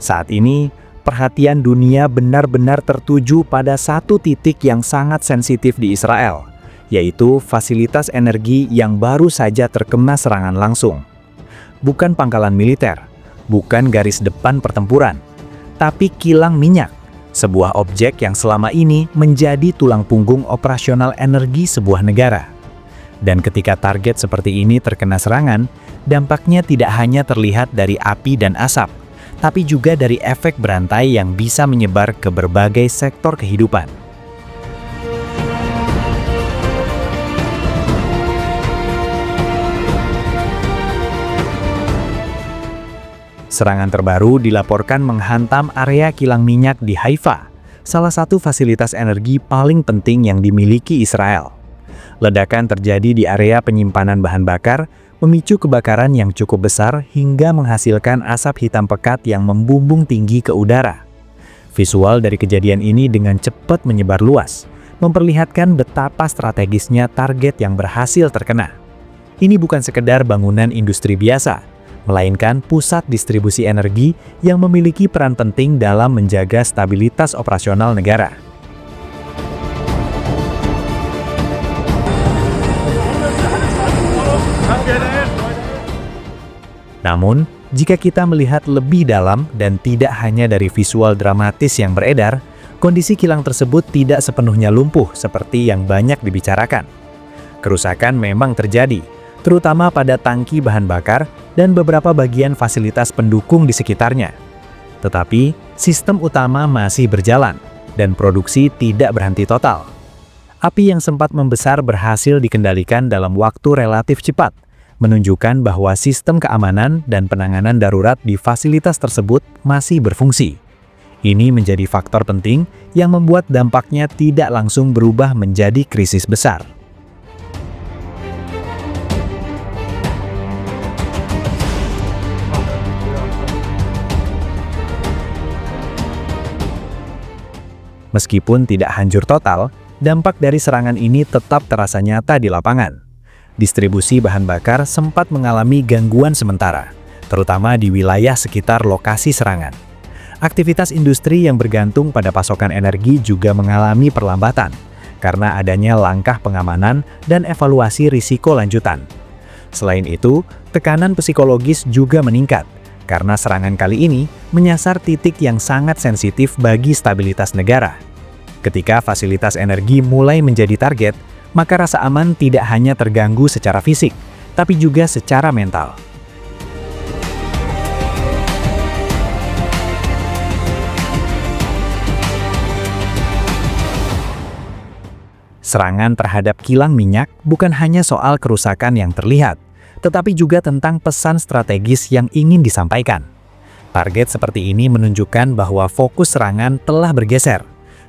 Saat ini, perhatian dunia benar-benar tertuju pada satu titik yang sangat sensitif di Israel, yaitu fasilitas energi yang baru saja terkena serangan langsung. Bukan pangkalan militer, bukan garis depan pertempuran, tapi kilang minyak, sebuah objek yang selama ini menjadi tulang punggung operasional energi sebuah negara. Dan ketika target seperti ini terkena serangan, dampaknya tidak hanya terlihat dari api dan asap, tapi juga dari efek berantai yang bisa menyebar ke berbagai sektor kehidupan. Serangan terbaru dilaporkan menghantam area kilang minyak di Haifa, salah satu fasilitas energi paling penting yang dimiliki Israel. Ledakan terjadi di area penyimpanan bahan bakar, memicu kebakaran yang cukup besar hingga menghasilkan asap hitam pekat yang membumbung tinggi ke udara. Visual dari kejadian ini dengan cepat menyebar luas, memperlihatkan betapa strategisnya target yang berhasil terkena. Ini bukan sekedar bangunan industri biasa, melainkan pusat distribusi energi yang memiliki peran penting dalam menjaga stabilitas operasional negara. Namun, jika kita melihat lebih dalam dan tidak hanya dari visual dramatis yang beredar, kondisi kilang tersebut tidak sepenuhnya lumpuh seperti yang banyak dibicarakan. Kerusakan memang terjadi, terutama pada tangki bahan bakar dan beberapa bagian fasilitas pendukung di sekitarnya. Tetapi, sistem utama masih berjalan, dan produksi tidak berhenti total. Api yang sempat membesar berhasil dikendalikan dalam waktu relatif cepat, menunjukkan bahwa sistem keamanan dan penanganan darurat di fasilitas tersebut masih berfungsi. Ini menjadi faktor penting yang membuat dampaknya tidak langsung berubah menjadi krisis besar. Meskipun tidak hancur total, dampak dari serangan ini tetap terasa nyata di lapangan. Distribusi bahan bakar sempat mengalami gangguan sementara, terutama di wilayah sekitar lokasi serangan. Aktivitas industri yang bergantung pada pasokan energi juga mengalami perlambatan, karena adanya langkah pengamanan dan evaluasi risiko lanjutan. Selain itu, tekanan psikologis juga meningkat, karena serangan kali ini menyasar titik yang sangat sensitif bagi stabilitas negara. Ketika fasilitas energi mulai menjadi target, maka rasa aman tidak hanya terganggu secara fisik, tapi juga secara mental. Serangan terhadap kilang minyak bukan hanya soal kerusakan yang terlihat, tetapi juga tentang pesan strategis yang ingin disampaikan. Target seperti ini menunjukkan bahwa fokus serangan telah bergeser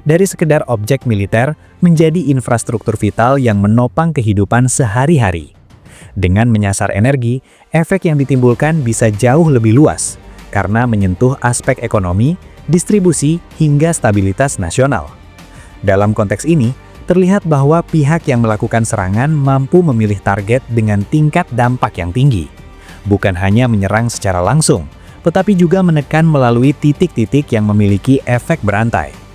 dari sekedar objek militer menjadi infrastruktur vital yang menopang kehidupan sehari-hari. Dengan menyasar energi, efek yang ditimbulkan bisa jauh lebih luas, karena menyentuh aspek ekonomi, distribusi, hingga stabilitas nasional. Dalam konteks ini, terlihat bahwa pihak yang melakukan serangan mampu memilih target dengan tingkat dampak yang tinggi. Bukan hanya menyerang secara langsung, tetapi juga menekan melalui titik-titik yang memiliki efek berantai.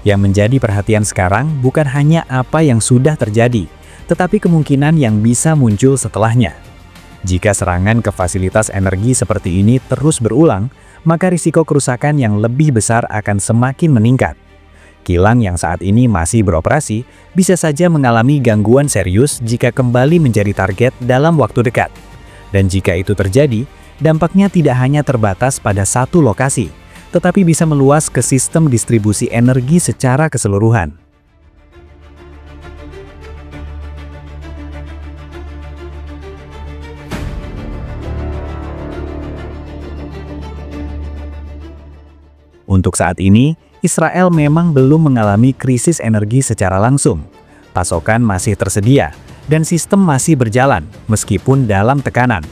Yang menjadi perhatian sekarang bukan hanya apa yang sudah terjadi, tetapi kemungkinan yang bisa muncul setelahnya. Jika serangan ke fasilitas energi seperti ini terus berulang, maka risiko kerusakan yang lebih besar akan semakin meningkat. Kilang yang saat ini masih beroperasi bisa saja mengalami gangguan serius jika kembali menjadi target dalam waktu dekat. Dan jika itu terjadi, dampaknya tidak hanya terbatas pada satu lokasi, tetapi bisa meluas ke sistem distribusi energi secara keseluruhan. Untuk saat ini, Israel memang belum mengalami krisis energi secara langsung. Pasokan masih tersedia, dan sistem masih berjalan meskipun dalam tekanan.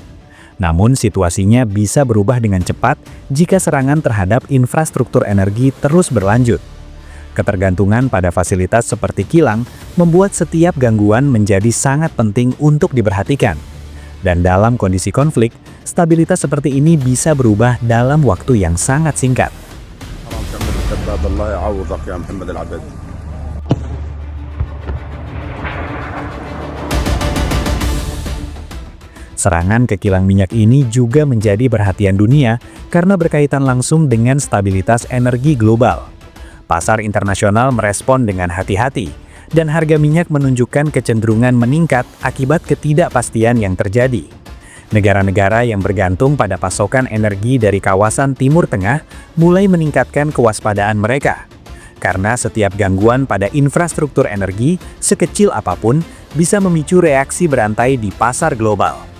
Namun situasinya bisa berubah dengan cepat jika serangan terhadap infrastruktur energi terus berlanjut. Ketergantungan pada fasilitas seperti kilang membuat setiap gangguan menjadi sangat penting untuk diperhatikan. Dan dalam kondisi konflik, stabilitas seperti ini bisa berubah dalam waktu yang sangat singkat. Serangan ke kilang minyak ini juga menjadi perhatian dunia karena berkaitan langsung dengan stabilitas energi global. Pasar internasional merespon dengan hati-hati, dan harga minyak menunjukkan kecenderungan meningkat akibat ketidakpastian yang terjadi. Negara-negara yang bergantung pada pasokan energi dari kawasan Timur Tengah mulai meningkatkan kewaspadaan mereka. Karena setiap gangguan pada infrastruktur energi, sekecil apapun, bisa memicu reaksi berantai di pasar global.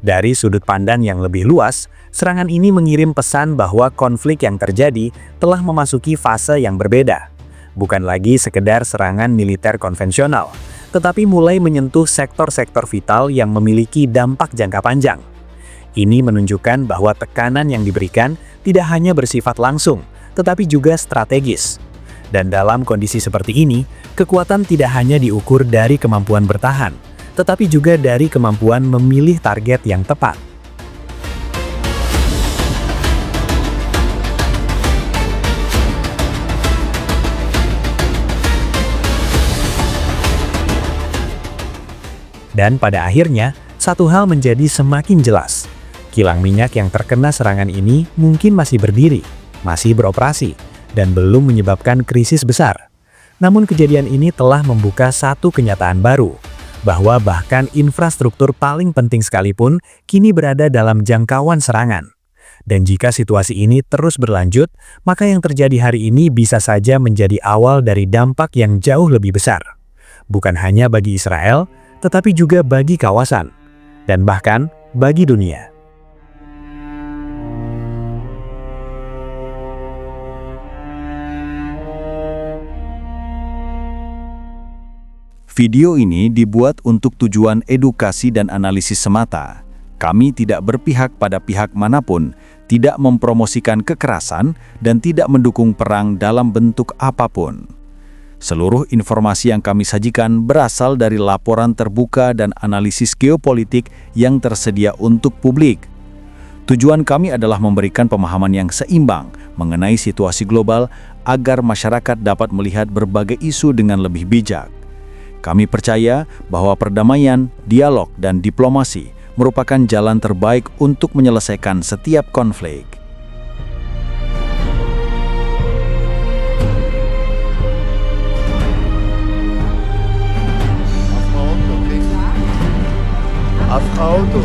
Dari sudut pandang yang lebih luas, serangan ini mengirim pesan bahwa konflik yang terjadi telah memasuki fase yang berbeda. Bukan lagi sekedar serangan militer konvensional, tetapi mulai menyentuh sektor-sektor vital yang memiliki dampak jangka panjang. Ini menunjukkan bahwa tekanan yang diberikan tidak hanya bersifat langsung, tetapi juga strategis. Dan dalam kondisi seperti ini, kekuatan tidak hanya diukur dari kemampuan bertahan, tetapi juga dari kemampuan memilih target yang tepat. Dan pada akhirnya, satu hal menjadi semakin jelas. Kilang minyak yang terkena serangan ini mungkin masih berdiri, masih beroperasi, dan belum menyebabkan krisis besar. Namun kejadian ini telah membuka satu kenyataan baru, bahwa bahkan infrastruktur paling penting sekalipun kini berada dalam jangkauan serangan. Dan jika situasi ini terus berlanjut, maka yang terjadi hari ini bisa saja menjadi awal dari dampak yang jauh lebih besar. Bukan hanya bagi Israel, tetapi juga bagi kawasan, dan bahkan bagi dunia. Video ini dibuat untuk tujuan edukasi dan analisis semata. Kami tidak berpihak pada pihak manapun, tidak mempromosikan kekerasan, dan tidak mendukung perang dalam bentuk apapun. Seluruh informasi yang kami sajikan berasal dari laporan terbuka dan analisis geopolitik yang tersedia untuk publik. Tujuan kami adalah memberikan pemahaman yang seimbang mengenai situasi global agar masyarakat dapat melihat berbagai isu dengan lebih bijak. Kami percaya bahwa perdamaian, dialog, dan diplomasi merupakan jalan terbaik untuk menyelesaikan setiap konflik. Afauto.